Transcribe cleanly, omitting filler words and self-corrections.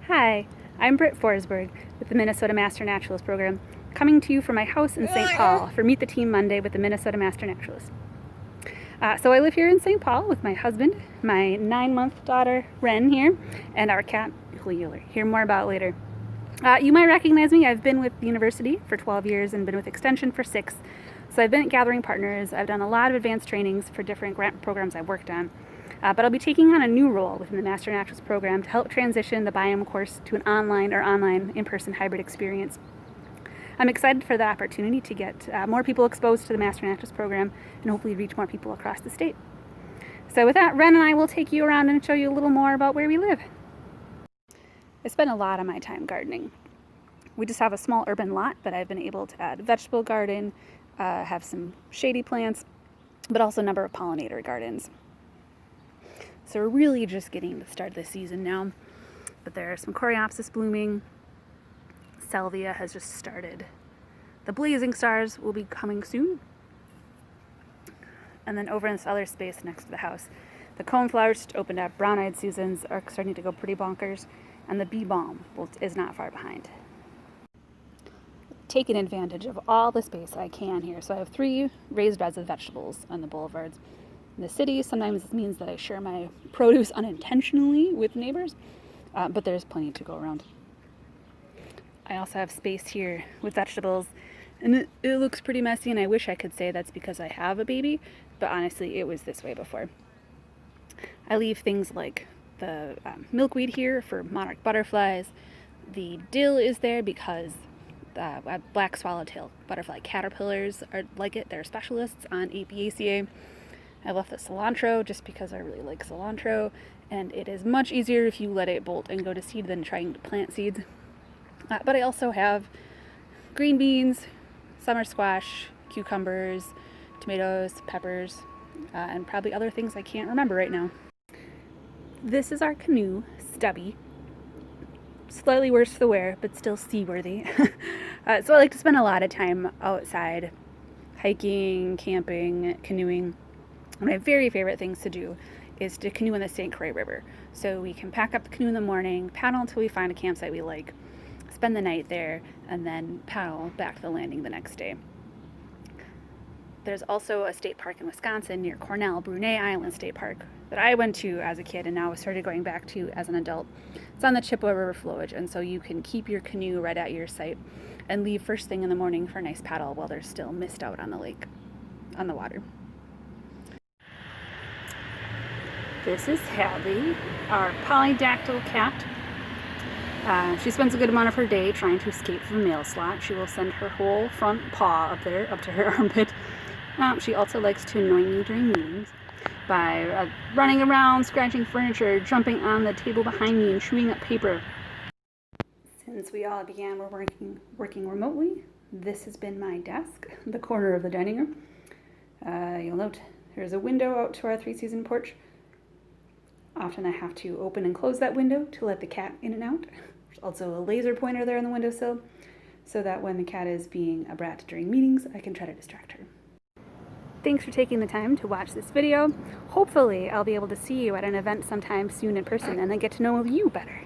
Hi, I'm Britt Forsberg with the Minnesota Master Naturalist Program, coming to you from my house in St. Paul for Meet the Team Monday with the Minnesota Master Naturalist. So I live here in St. Paul with my husband, my 9-month daughter Ren here, and our cat, who you'll hear more about later. You might recognize me. I've been with the university for 12 years and been with Extension for 6. So I've been at Gathering Partners. I've done a lot of advanced trainings for different grant programs I've worked on. But I'll be taking on a new role within the Master Naturalist Program to help transition the biome course to an online in-person hybrid experience. I'm excited for the opportunity to get more people exposed to the Master Naturalist Program and hopefully reach more people across the state. So with that, Ren and I will take you around and show you a little more about where we live. I spend a lot of my time gardening. We just have a small urban lot, but I've been able to add a vegetable garden, have some shady plants, but also a number of pollinator gardens. So we're really just getting to the start of the season now, but there are some coreopsis blooming. Salvia has just started. The blazing stars will be coming soon. And then over in this other space next to the house, the coneflowers just opened up. Brown-eyed Susans are starting to go pretty bonkers, and the bee balm is not far behind. Taking advantage of all the space I can here. So I have 3 raised beds of vegetables on the boulevards. In the city, sometimes this means that I share my produce unintentionally with neighbors, but there's plenty to go around. I also have space here with vegetables, and it looks pretty messy, and I wish I could say that's because I have a baby, but honestly, it was this way before. I leave things like the milkweed here for monarch butterflies. The dill is there because black swallowtail butterfly caterpillars are like it. They're specialists on Apiaceae. I left the cilantro just because I really like cilantro, and it is much easier if you let it bolt and go to seed than trying to plant seeds. But I also have green beans, summer squash, cucumbers, tomatoes, peppers, and probably other things I can't remember right now. This is our canoe, Stubby. Slightly worse for wear, but still seaworthy. So I like to spend a lot of time outside, hiking, camping, canoeing. One of my very favorite things to do is to canoe in the St. Croix River. So we can pack up the canoe in the morning, paddle until we find a campsite we like, spend the night there, and then paddle back to the landing the next day. There's also a state park in Wisconsin near Cornell, Brunei Island State Park, that I went to as a kid and now started going back to as an adult. It's on the Chippewa River flowage, and so you can keep your canoe right at your site and leave first thing in the morning for a nice paddle while there's still mist out on the lake, on the water. This is Hadley, our Polydactyl Captain. She spends a good amount of her day trying to escape from the mail slot. She will send her whole front paw up to her armpit. She also likes to annoy me during meetings by running around, scratching furniture, jumping on the table behind me, and chewing up paper. Since we all began working remotely, this has been my desk, the corner of the dining room. You'll note there's a window out to our 3-season porch. Often I have to open and close that window to let the cat in and out. There's also a laser pointer there on the windowsill, so that when the cat is being a brat during meetings, I can try to distract her. Thanks for taking the time to watch this video. Hopefully I'll be able to see you at an event sometime soon in person and then get to know you better.